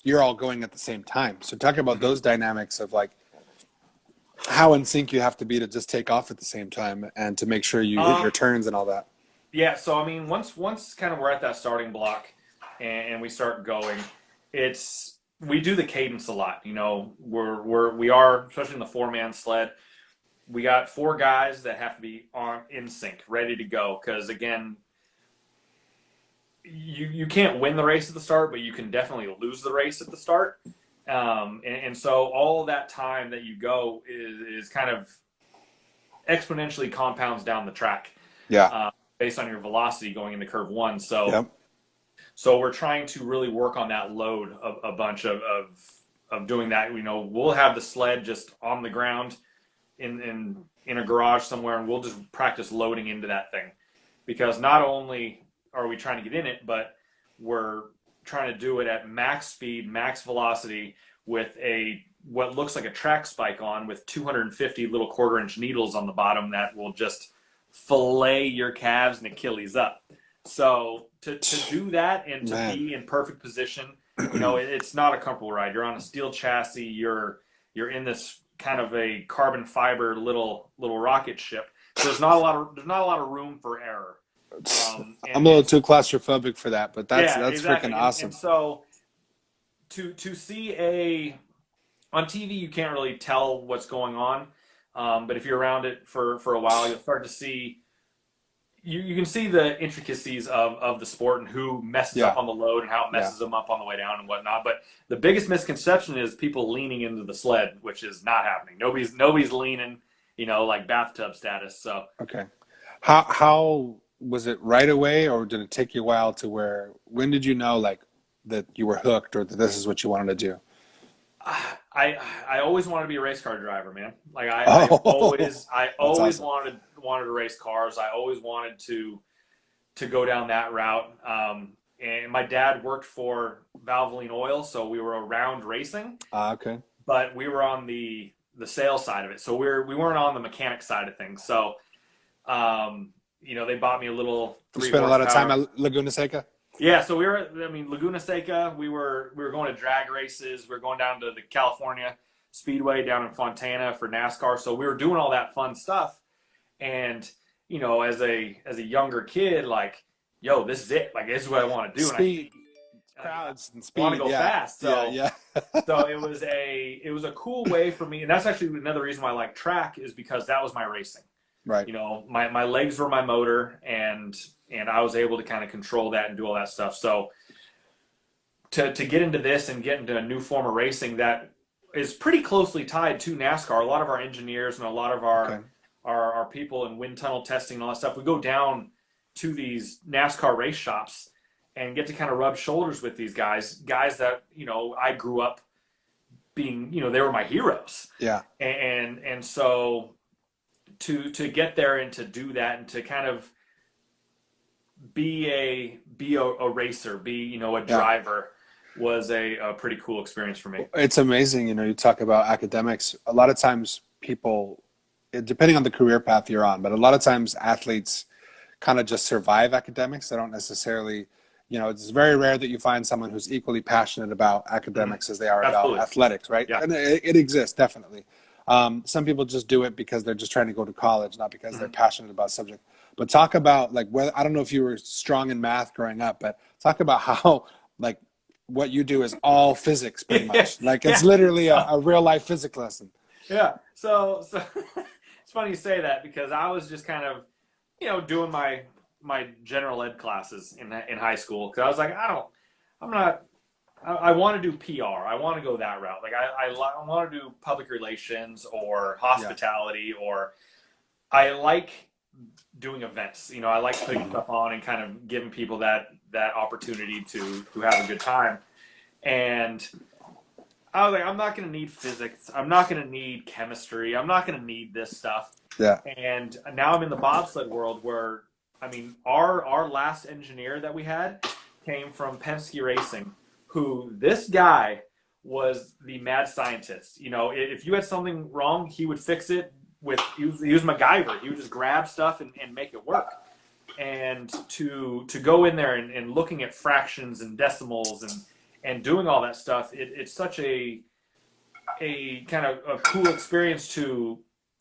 you're all going at the same time. So talk about those dynamics of, like, how in sync you have to be to just take off at the same time and to make sure you hit your turns and all that. Yeah, so once kind of we're at that starting block and we start going, we do the cadence a lot. We are, especially in the 4-man sled, we got 4 guys that have to be in sync, ready to go. Because again, you can't win the race at the start, but you can definitely lose the race at the start. And so all that time that you go is kind of exponentially compounds down the track. Yeah. Based on your velocity going into curve 1. So, So we're trying to really work on that load of a bunch of doing that. We'll have the sled just on the ground in a garage somewhere, and we'll just practice loading into that thing, because not only are we trying to get in it, but we're trying to do it at max speed, max velocity, with what looks like a track spike on, with 250 little 1/4-inch needles on the bottom that will just fillet your calves and Achilles up. So to do that and to be in perfect position, it's not a comfortable ride. You're on a steel chassis. You're in this kind of a carbon fiber little rocket ship. So there's not a lot of room for error. I'm a little too claustrophobic for that, but that's exactly. freaking awesome. And so to see a on TV, you can't really tell what's going on, but if you're around it for a while, you'll start to see you can see the intricacies of the sport and who messes up Yeah, on the load and how it yeah. messes them up on the way down and whatnot. But the biggest misconception is people leaning into the sled, which is not happening. Nobody's leaning, like bathtub status. So Okay. How was it right away, or did it take you a while to where? When did you know like that you were hooked, or that this is what you wanted to do? I always wanted to be a race car driver, man. Like I Oh, always I that's always awesome. wanted to race cars. I always wanted to go down that route. And my dad worked for Valvoline Oil, so we were around racing, Okay. but we were on the sales side of it. So we weren't on the mechanic side of things. So they bought me a little You three spent a lot of time horsepower. at Laguna Seca. Yeah, so Laguna Seca, we were going to drag races. We were going down to the California Speedway down in Fontana for NASCAR. So we were doing all that fun stuff. And, as a younger kid, like, yo, this is it. Like, this is what I want to do. And Speed, I crowds, and want to speed. go Yeah, fast. yeah, So yeah. so it was a cool way for me. And that's actually another reason why I like track is because that was my racing. Right. My legs were my motor, and I was able to kind of control that and do all that stuff. So to get into this and get into a new form of racing that is pretty closely tied to NASCAR. A lot of our engineers and a lot of Okay. our people in wind tunnel testing and all that stuff, we go down to these NASCAR race shops and get to kind of rub shoulders with these guys that I grew up being, they were my heroes, Yeah. and so to get there and to do that and to kind of be a racer, be a Yeah. driver was a pretty cool experience for me. It's amazing. You talk about academics. A lot of times people, depending on the career path you're on, but a lot of times athletes kind of just survive academics. They don't necessarily, it's very rare that you find someone who's equally passionate about Mhm. academics as they are about Absolutely. athletics, right? Yeah. And it exists, definitely. Some people just do it because they're just trying to go to college, not because they're Mhm. passionate about subject. But talk about like whether I don't know if you were strong in math growing up, but talk about how like what you do is all physics pretty Yeah. much. Like it's Yeah. literally So a real life physics lesson. yeah. So it's funny you say that because I was just kind of doing my general ed classes in high school because I was like I'm not I want to do PR. I want to go that route. Like I want to do public relations or Yeah. hospitality, or I like doing events. I like putting stuff on and kind of giving people that opportunity to have a good time. And I was like, I'm not going to need physics. I'm not going to need chemistry. I'm not going to need this stuff. Yeah. And now I'm in the bobsled world where, I mean, our last engineer that we had came from Penske Racing, who this guy was the mad scientist. If you had something wrong, he would fix it he was MacGyver. He would just grab stuff and make it work. And to go in there and looking at fractions and decimals and doing all that stuff, it's such a kind of a cool experience to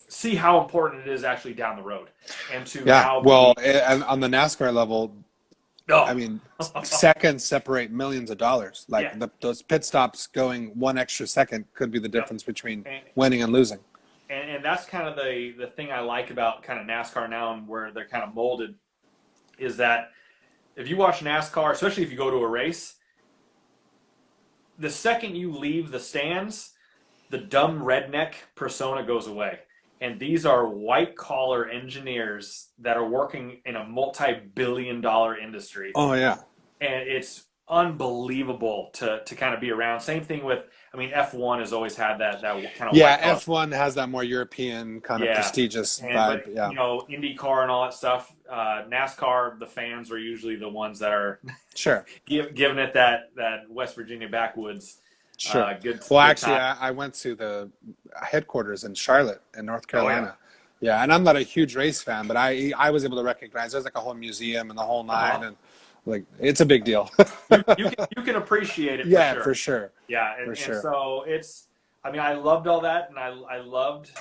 see how important it is actually down the road and to Yeah. now Well, be and on the NASCAR level, I oh mean, seconds separate millions of dollars. yeah, Like those pit stops going one extra second could be the yep. difference between and, winning and losing. and that's kind of the thing I like about kind of NASCAR now and where they're kind of molded is that if you watch NASCAR, especially if you go to a race, the second you leave the stands, the dumb redneck persona goes away. And these are white collar engineers that are working in a multi-billion-dollar industry. Oh yeah, And it's unbelievable to kind of be around. Same thing with, I mean, F1 has always had that kind of yeah. white collar. F1 has that more European kind of Yeah. prestigious And but vibe. Yeah, IndyCar and all that stuff, NASCAR, the fans are usually the ones that are sure, giving it that West Virginia backwoods sure. good Well, good actually, time. I went to the headquarters in Charlotte, in North Oh yeah. Carolina. Yeah, and I'm not a huge race fan, but I was able to recognize there's like a whole museum and the whole Uh-huh. nine, and like it's a big deal. You can appreciate it for Yeah, sure. for sure, Yeah, for and sure. so I mean, I loved all that, and I loved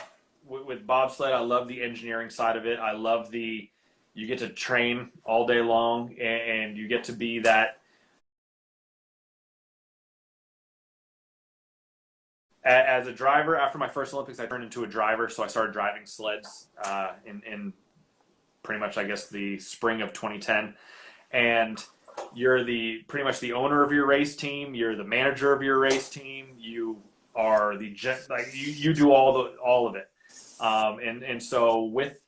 with bobsled. I love the engineering side of it. I love you get to train all day long, and you get to be that As a driver, after my first Olympics, I turned into a driver, so I started driving sleds in pretty much, I guess, the spring of 2010. And you're pretty much the owner of your race team. You're the manager of your race team. You are you do all of it. And so with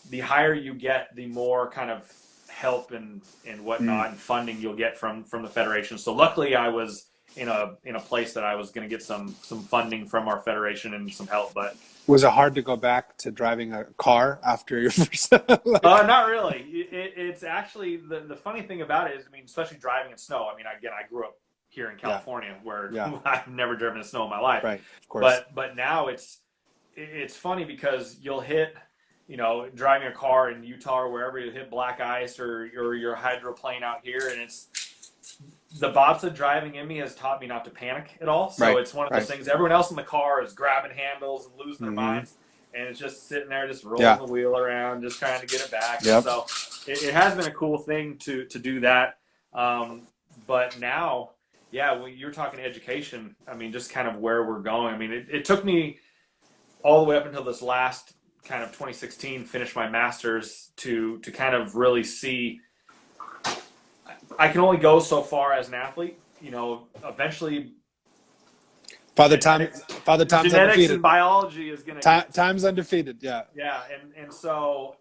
the higher you get, the more kind of help and whatnot and funding you'll get from the federation. So luckily, I was in a place that I was going to get some funding from our federation and some help. But was it hard to go back to driving a car after your first? Not really. It's actually the funny thing about it is, I mean, especially driving in snow. I mean, again, I grew up here in California, where I've never driven in snow in my life. Right, of course. But now it's funny because you'll hit, driving a car in Utah or wherever, you hit black ice or your hydroplane out here, and it's the bobsled driving in me has taught me not to panic at all. So it's one of those things. Everyone else in the car is grabbing handles and losing their minds, and it's just sitting there, just rolling the wheel around, just trying to get it back. Yep. So it has been a cool thing to do that. But now, when you're talking education, I mean, just kind of where we're going. I mean, it took me all the way up until this last kind of 2016, finish my master's to kind of really see. I can only go so far as an athlete. Eventually, Father Time's genetics undefeated. And biology is going to Time's undefeated. Yeah. Yeah, and so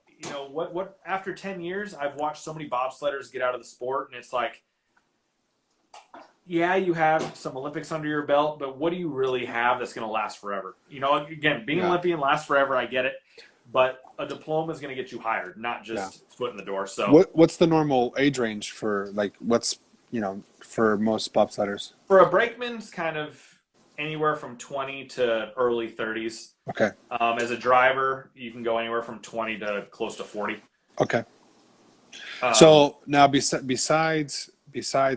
what after 10 years, I've watched so many bobsledders get out of the sport, and it's like, you have some Olympics under your belt, but what do you really have that's going to last forever? Again, being an Olympian lasts forever. I get it. But a diploma is going to get you hired, not just foot in the door. So, what's the normal age range for for most bobsledders? For a brakeman, it's kind of anywhere from 20 to early 30s. Okay. As a driver, you can go anywhere from 20 to close to 40. Okay. So now, besides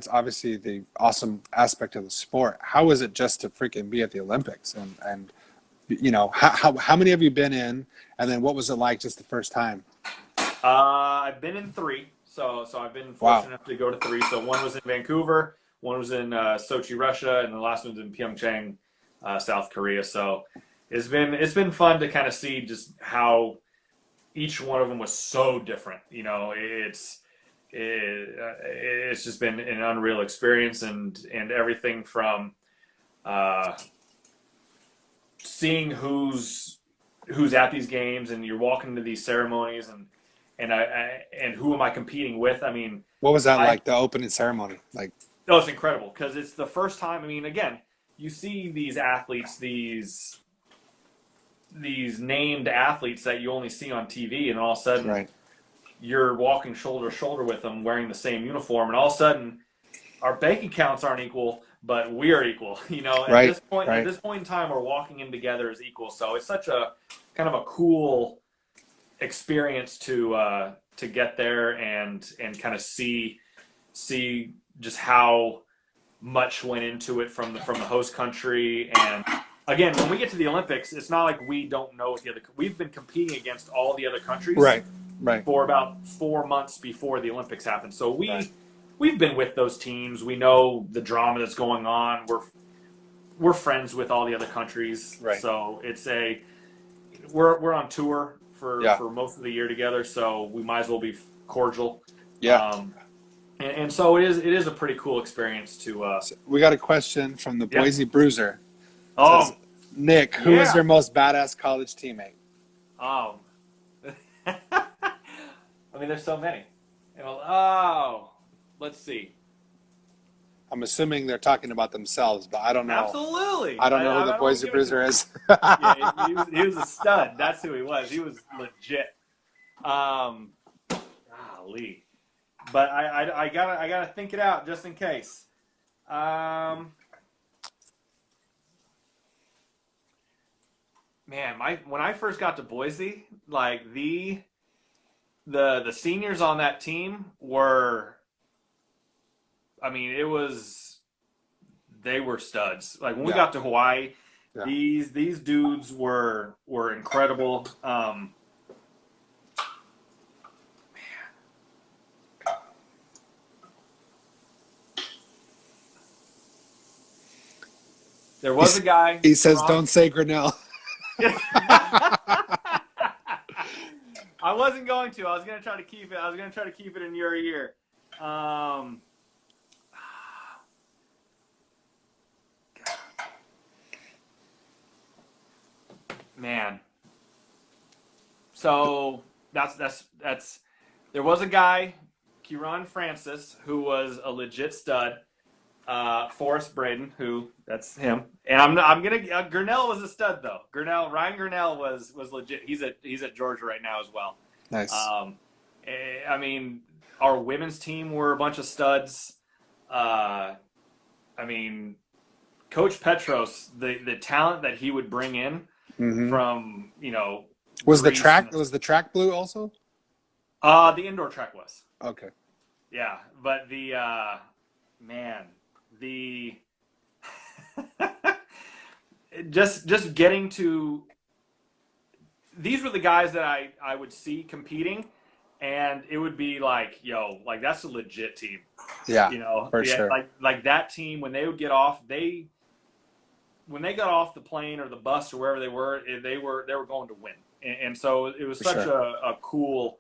obviously the awesome aspect of the sport, how is it just to freaking be at the Olympics and how many have you been in, and then what was it like just the first time? I've been in 3, so I've been fortunate enough to go to 3. So one was in Vancouver, one was in Sochi, Russia, and the last one's in Pyeongchang, South Korea. So it's been fun to kind of see just how each one of them was so different. It's just been an unreal experience, and everything from seeing who's at these games, and you're walking into these ceremonies, and who am I competing with? I mean, what was that like, the opening ceremony? Like, oh, it's incredible because it's the first time. I mean, again, you see these athletes, these named athletes that you only see on TV, and all of a sudden you're walking shoulder to shoulder with them wearing the same uniform, and all of a sudden our bank accounts aren't equal, but we are equal. At this point in time, we're walking in together as equals. So it's such a kind of a cool experience to get there and kind of see just how much went into it from the host country. And again, when we get to the Olympics, it's not like we don't know what we've been competing against all the other countries for about 4 months before the Olympics happened. So we've been with those teams. We know the drama that's going on. We're friends with all the other countries. Right. So it's we're on tour for most of the year together. So we might as well be cordial. Yeah. And so it is a pretty cool experience to. We got a question from the Boise Bruiser. Oh, says, Nick, who is your most badass college teammate? I mean, there's so many. Let's see. I'm assuming they're talking about themselves, but I don't know. Absolutely. I don't know who the Boise Bruiser is. He was a stud. That's who he was. He was legit. Golly. But I gotta think it out just in case. Man, when I first got to Boise, like the seniors on that team were, I mean, they were studs. Like when we got to Hawaii, these dudes were incredible. there was a guy. He says, "Don't say Grinnell." I wasn't going to. I was going to try to keep it. I was going to try to keep it in your ear. Um, man. So that's. There was a guy, Kieran Francis, who was a legit stud. Forrest Braden, who that's him, and I'm gonna Grinnell was a stud though. Ryan Grinnell was legit. He's at Georgia right now as well. Nice. I mean, our women's team were a bunch of studs. I mean, Coach Petros, the talent that he would bring in from was Greece the track blue also? The indoor track was. Okay. Yeah, but the man, the just getting to these were the guys that I would see competing, and it would be like, yo, like that's a legit team. Yeah, for yeah, sure. Like that team when they would get off, when they got off the plane or the bus or wherever they were going to win, and so it was such a cool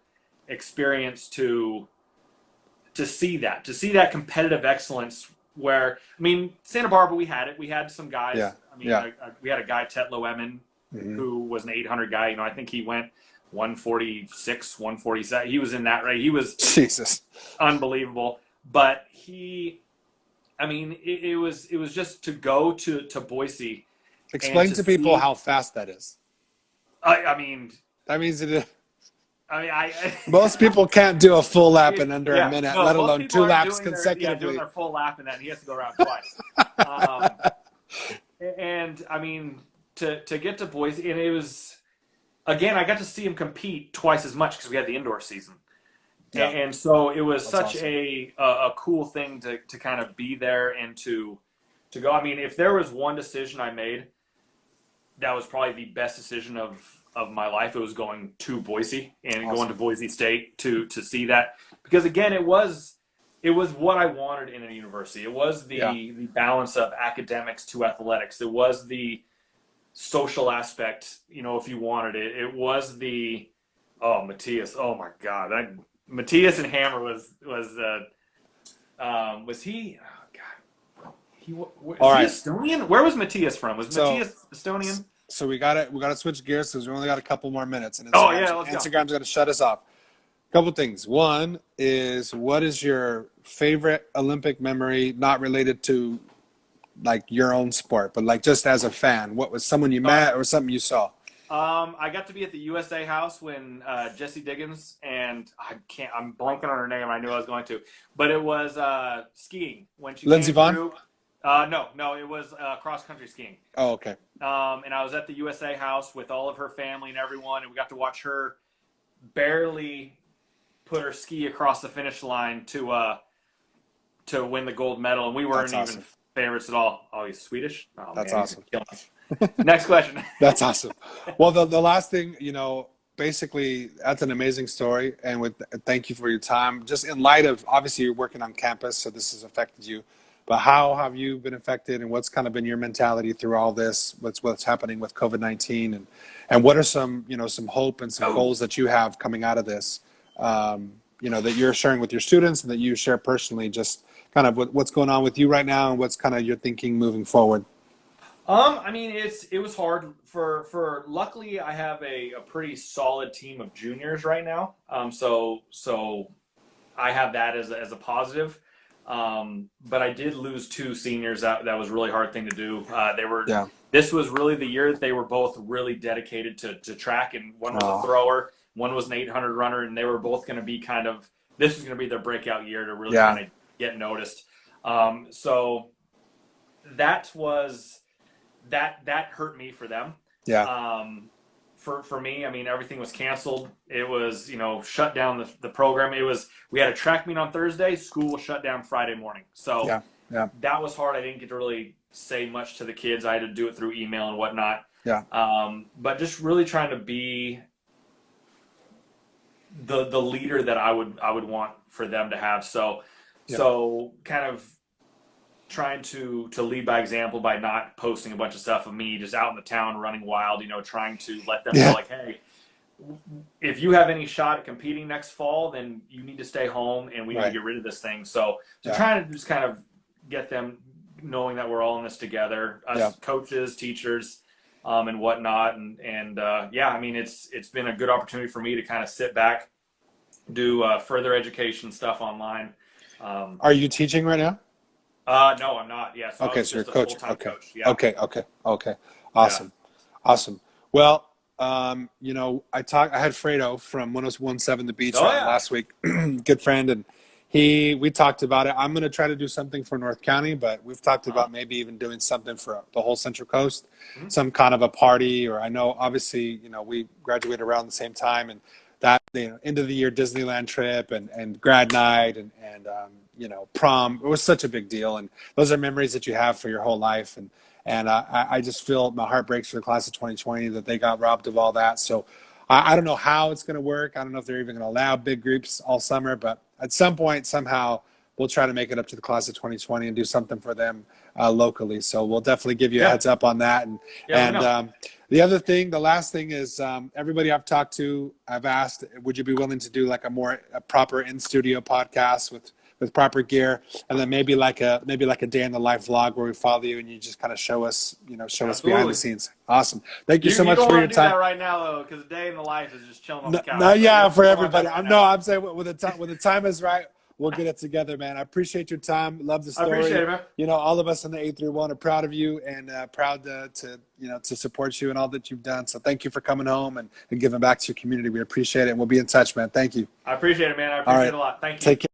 experience to see that competitive excellence. Where I mean, Santa Barbara, we had some guys. Yeah. I mean, we had a guy Tetlow Emin who was an 800 guy. I think he went 146, 147. He was in that right. He was Jesus unbelievable. But it was just to go to Boise. Explain to people how fast that is. I mean, that means it. I Most people can't do a full lap in under a minute, let alone 2 laps consecutively. Doing their full lap in that, and he has to go around twice. And I mean, to get to Boise, and it was, again, I got to see him compete twice as much because we had the indoor season. Yeah. And so it was such awesome. a cool thing to kind of be there and to go. I mean, if there was one decision I made, that was probably the best decision of my life. It was going to Boise and going to Boise State to see that, because again, it was what I wanted in a university. It was the balance of academics to athletics. It was the social aspect, if you wanted it. It was the Matthias. Oh my God, Matthias and Hammer was he? Oh God, was he Estonian? Where was Matthias from? Was Matthias Estonian? So we gotta switch gears because we only got a couple more minutes, and Instagram's gonna shut us off. Couple things. One is, what is your favorite Olympic memory, not related to like your own sport, but like just as a fan? What was someone you met or something you saw? I got to be at the USA House when Jessie Diggins and I'm blanking on her name. I knew I was going to, but it was skiing when she Lindsey came Vonn? through. No, it was cross country skiing. Oh, okay. And I was at the USA House with all of her family and everyone, and we got to watch her barely put her ski across the finish line to win the gold medal, and we weren't even favorites at all. Oh, he's Swedish? Oh, that's man, awesome. Next question. That's awesome. Well, the last thing, basically, that's an amazing story, and thank you for your time. Just in light of, obviously, you're working on campus, so this has affected you. But how have you been affected, and what's kind of been your mentality through all this? What's happening with COVID-19, and what are some hope and some goals that you have coming out of this? That you're sharing with your students and that you share personally, just kind of what's going on with you right now and what's kind of your thinking moving forward. I mean, it was hard for luckily I have a pretty solid team of juniors right now. So I have that as a positive. But I did lose 2 seniors. That was a really hard thing to do. This was really the year that they were both really dedicated to track, and one was a thrower, one was an 800 runner, and they were both going to be this was going to be their breakout year to really kind of get noticed. So that was, that hurt me for them. Yeah. For me, I mean, everything was canceled. It was, shut down the program. We had a track meet on Thursday. School was shut down Friday morning. So that was hard. I didn't get to really say much to the kids. I had to do it through email and whatnot. Yeah. But just really trying to be the leader that I would want for them to have. So kind of trying to lead by example by not posting a bunch of stuff of me just out in the town running wild, trying to let them know Yeah. like, hey, if you have any shot at competing next fall, then you need to stay home and we need to Right. get rid of this thing. So Yeah. trying to just kind of get them knowing that we're all in this together, Yeah. us coaches, teachers, and whatnot. And yeah, I mean, it's been a good opportunity for me to kind of sit back, do further education stuff online. Um, Are you teaching right now? no, I'm not. Yeah, so I Okay, was so you're just a coaching. full-time Okay. coach. Yeah, Okay. yeah. Awesome. Awesome. Well, I had Fredo from 101.7 The Beach Oh on yeah. last week, good friend, and we talked about it. I'm going to try to do something for North County, but we've talked Uh-huh. about maybe even doing something for the whole Central Coast, Mhm. some kind of a party, or I know obviously, we graduated around the same time, and that, end of the year Disneyland trip and grad night and prom, it was such a big deal. And those are memories that you have for your whole life. And I just feel my heart breaks for the class of 2020 that they got robbed of all that. So I don't know how it's going to work. I don't know if they're even going to allow big groups all summer, but at some point, somehow, we'll try to make it up to the class of 2020 and do something for them locally. So we'll definitely give you a Yeah, heads up on that. And yeah. Let me and know. the last thing is everybody I've talked to, I've asked, would you be willing to do like a proper in studio podcast with proper gear, and then maybe like a day in the life vlog where we follow you and you just kind of show us behind the Absolutely. scenes. Awesome. Thank you so You much don't for your want to do that time. right now though, because a day in the life is just chilling on the No, couch. no, So yeah, you for don't want everybody. that right now. I'm saying when the time is right, we'll get it together, man. I appreciate your time. Love the I appreciate story. it, man. All of us in the 831 are proud of you and proud to support you and all that you've done. So thank you for coming home and giving back to your community. We appreciate it. And we'll be in touch, man. Thank you. I appreciate it, man. I All appreciate it right. a lot. Thank you. Take care.